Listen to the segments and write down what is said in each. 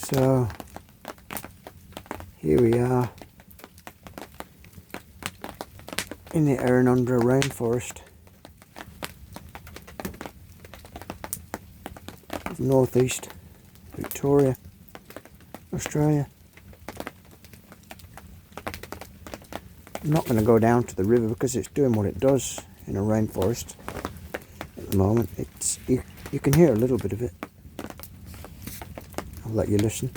So here we are in the Erinunndra Rainforest of northeast Victoria, Australia. I'm not going to go down to the river because it's doing what it does in a rainforest at the moment. It's you can hear a little bit of it. I'll let you listen.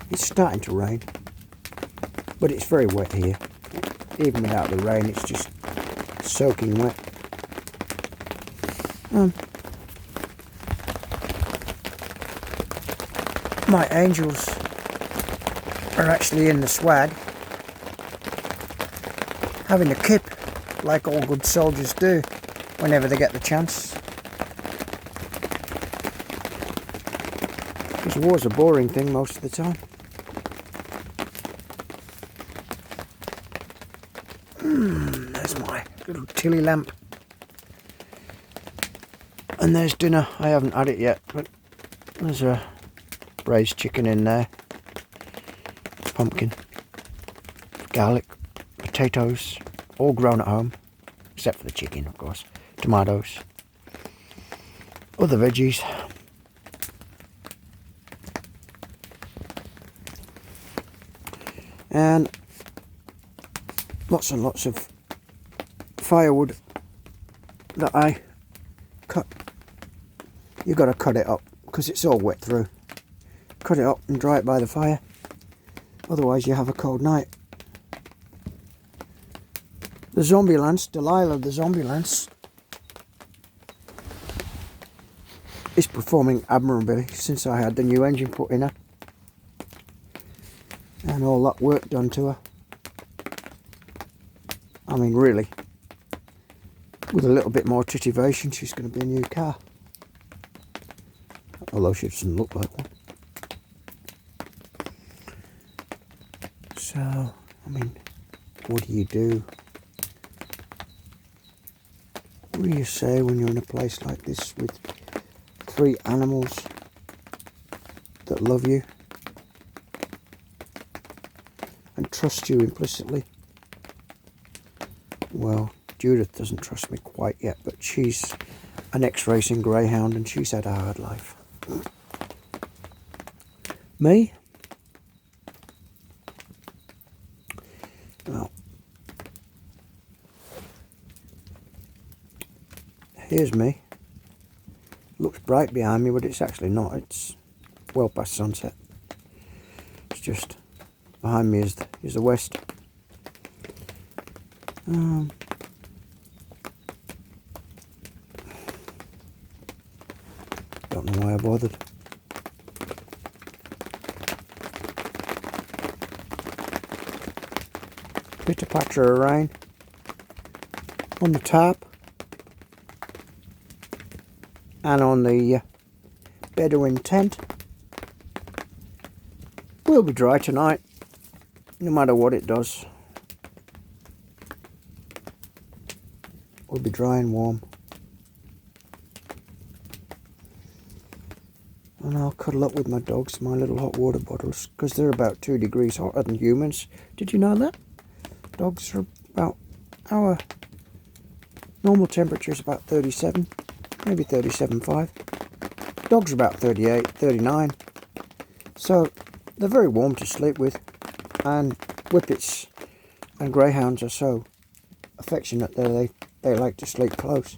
It's starting to rain, but it's very wet here. Even without the rain, it's just soaking wet. My angels are actually in the swag, having a kip like all good soldiers do whenever they get the chance. Because war's a boring thing most of the time. There's my little tilly lamp. And there's dinner. I haven't had it yet, but there's a braised chicken in there, pumpkin, garlic, potatoes, all grown at home, except for the chicken, of course, tomatoes, other veggies. And lots and lots of firewood that I cut. You got to cut it up because it's all wet through. Cut it up and dry it by the fire, otherwise you have a cold night. The zombie lance, Delilah the zombie lance, is performing admirably since I had the new engine put in her and all that work done to her. I mean, really, with a little bit more titivation, she's going to be a new car, although she doesn't look like one. So, I mean, what do you do? What do you say when you're in a place like this with 3 animals that love you and trust you implicitly? Well, Judith doesn't trust me quite yet, but she's an ex-racing greyhound and she's had a hard life. Me? Well, here's me. Looks bright behind me, but it's actually not. It's well past sunset. It's just behind me is the west. Don't know why I bothered. Pitter patter of rain on the tarp and on the Bedouin tent. Will be dry tonight, no matter what it does. Will be dry and warm. And I'll cuddle up with my dogs, my little hot water bottles, because they're about 2 degrees hotter than humans. Did you know that? Dogs are about, our normal temperature is about 37, maybe 37.5. Dogs are about 38, 39. So they're very warm to sleep with. And whippets and greyhounds are so affectionate that they like to sleep close.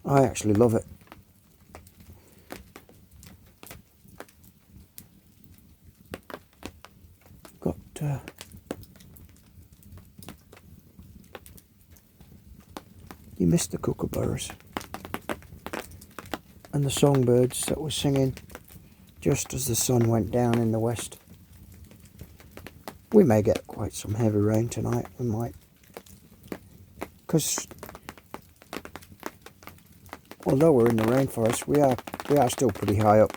I actually love it. Got you missed the kookaburras and the songbirds that were singing just as the sun went down in the west. We may get quite some heavy rain tonight, we might, because although we're in the rainforest, we are still pretty high up.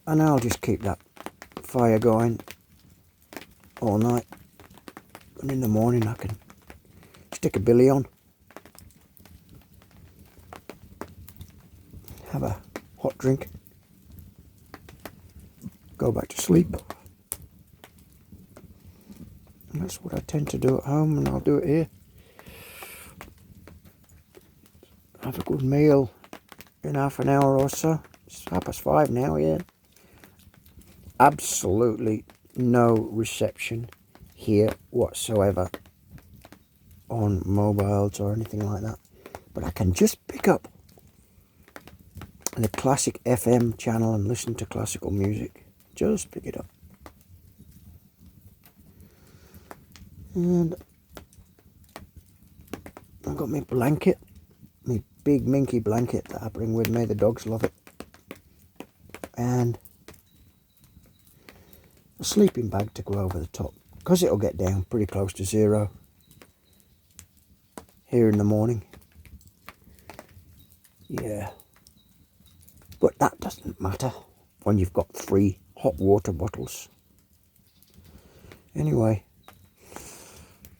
And I'll just keep that fire going all night. And in the morning I can stick a billy on, have a hot drink, go back to sleep. And that's what I tend to do at home, and I'll do it here. Have a good meal in half an hour or so. It's 5:30 now, yeah. Absolutely no reception here whatsoever on mobiles or anything like that. But I can just pick up the classic FM channel and listen to classical music. Just pick it up. And I've got my blanket, my big minky blanket that I bring with me. The dogs love it. And a sleeping bag to go over the top, because it'll get down pretty close to zero here in the morning. Yeah. But that doesn't matter when you've got 3 hot water bottles. Anyway,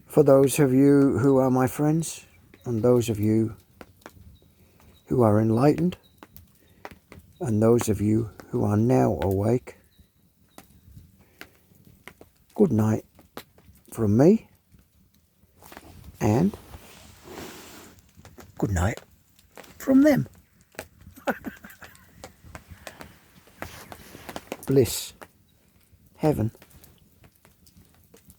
for those of you who are my friends, and those of you who are enlightened, and those of you who are now awake, good night from me, and good night from them. Bliss, heaven,